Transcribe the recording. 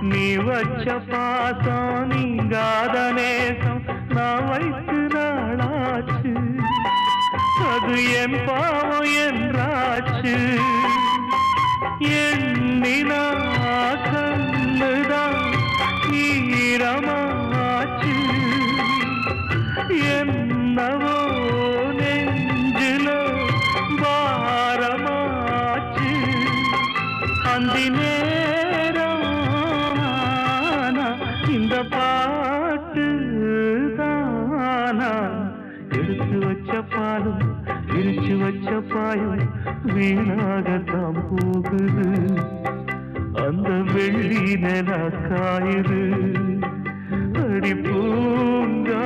நீ வச்ச பாசம் நீங்காத நேசம் நான் வைத்து நாளாச்சு, அது என் பாவம் என்றாச்சு. எண்ணினா கண்ணுதான் ஈரமாச்சு, என்னவோ நெஞ்சில பாரமாச்சு. அந்தி நேரம் இந்த பாட்டு தானா, எடுத்து வச்ச பாலும் விரிச்சு வச்ச பாயும் வீணாகத்தான் போகுது. அந்த வெள்ளி நில காயுது. அடி பூங்கா